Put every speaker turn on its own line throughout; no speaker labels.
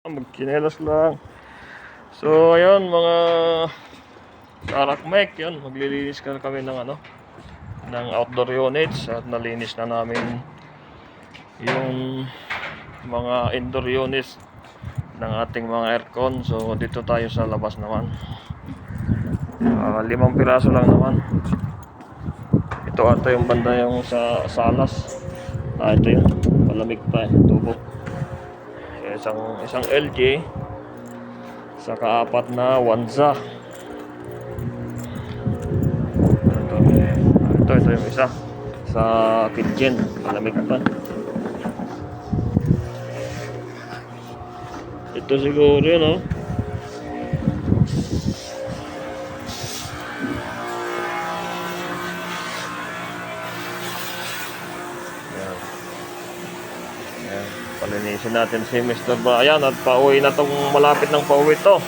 Magchinelas lang. So ayun mga karakmek, yun maglilinis kami ng ng outdoor units at nalinis na namin yung mga indoor units ng ating mga aircon. So dito tayo sa labas naman. 5 piraso lang naman. Ito ata yung banda yung sa salas. Ito yun, malamig pa tubo. Isang LG saka 4 na Wanza. Ito yung isa sa kitchen, malamig pa. Ito siguro yun, oh. Palinisin natin si Mr. Brian at pauwi na tong malapit ng pauwi to.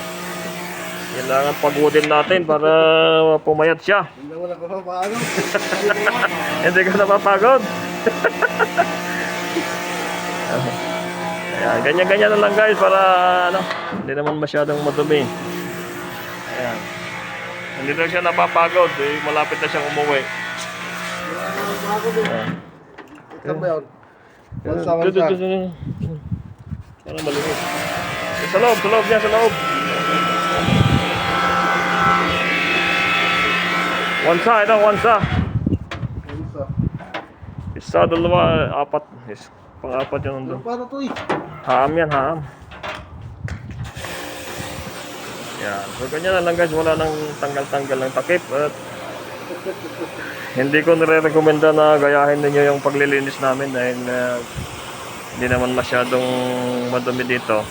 Kailangan pagodin natin para pumayat siya.
Hindi mo napapagod.
Hindi ka napapagod. Ayan, ganyan-ganyan na lang guys para hindi naman masyadong madumi. Ayan. Hindi na siya napapagod, malapit na siyang umuwi.
Ito ba yun?
Wansa. Parang malinis. Sa loob niya, sa loob. Wansa, ito, Wansa. Isa, dalawa, apat. Pang-apat yun nandun.
Paano to eh?
Haam yan, haam. Yan. So, ganyan na lang guys. Wala nang tanggal-tanggal ng takip. At hindi ko nire-recommenda na gayahin ninyo yung paglilinis namin dahil hindi naman masyadong madumi dito.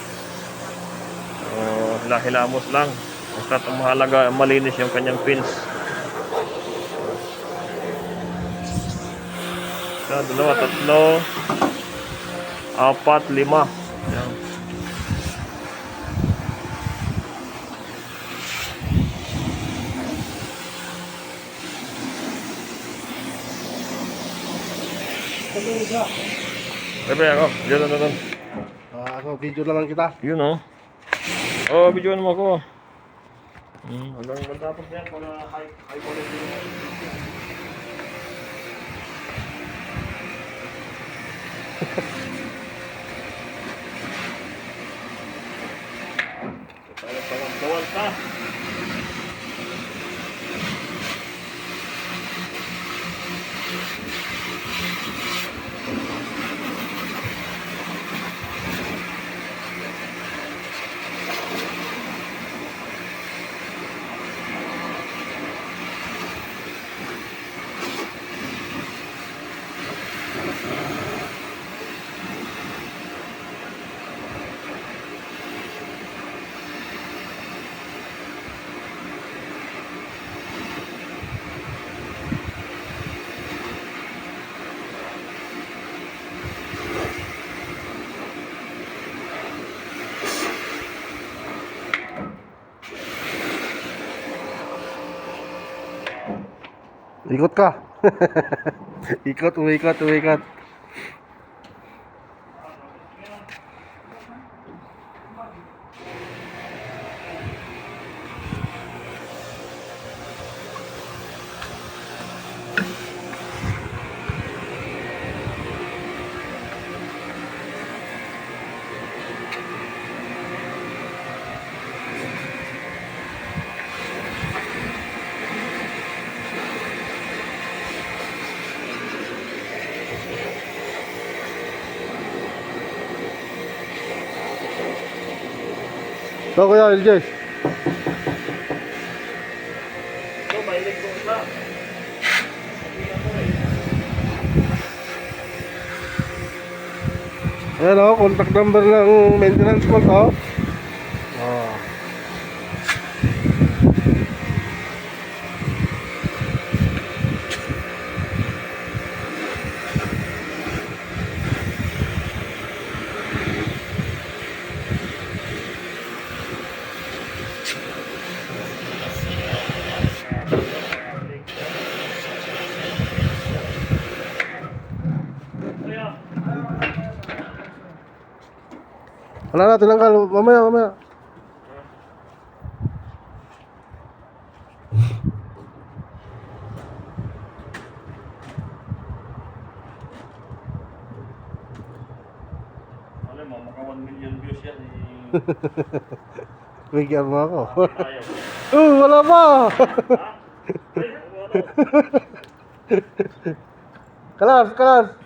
Hila-hilamos lang. Basta mahalaga malinis yung kanyang pins. Isa, dalawa, tatlo, 4, 5. Yan. Bebe ako, dito na doon.
Ako, video na lang kita.
Yun oh. Oh, videoan mo ako. Hanggang matapos yan para high quality. Bawal ka.
Ikot ka. Ikot, umikat. So, Kuya LJ.
So, mahilig ko isa.
Ayan o, contact number ng maintenance mo to. Wala na, tinanggal. Mamaya, mamaya.
Alam mo, maka 1 million views yan eh.
Bigyan mo ako.
Ayaw.
Wala pa!
Ay, ano?
Kalas, kalas!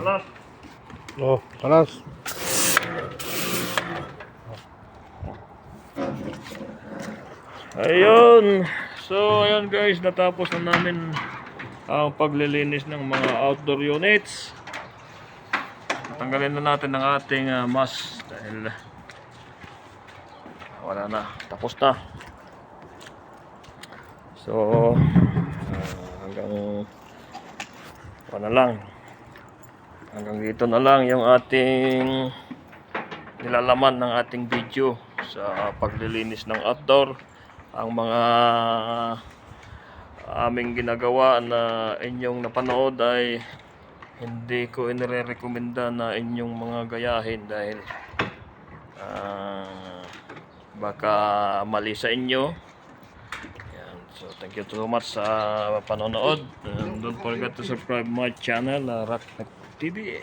Alas.
Oh, kalas.
Ayun. So, ayun guys, natapos na namin ang paglilinis ng mga outdoor units. Tanggalin na natin ang ating mask dahil wala na, tapos na. So, hanggang hanggang dito na lang yung ating nilalaman ng ating video sa paglilinis ng outdoor. Ang mga aming ginagawa na inyong napanood ay hindi ko inirekomenda na inyong mga gayahin dahil baka mali sa inyo. Yan. So thank you so much sa panonood, and don't forget to subscribe my channel, Rocknet TV.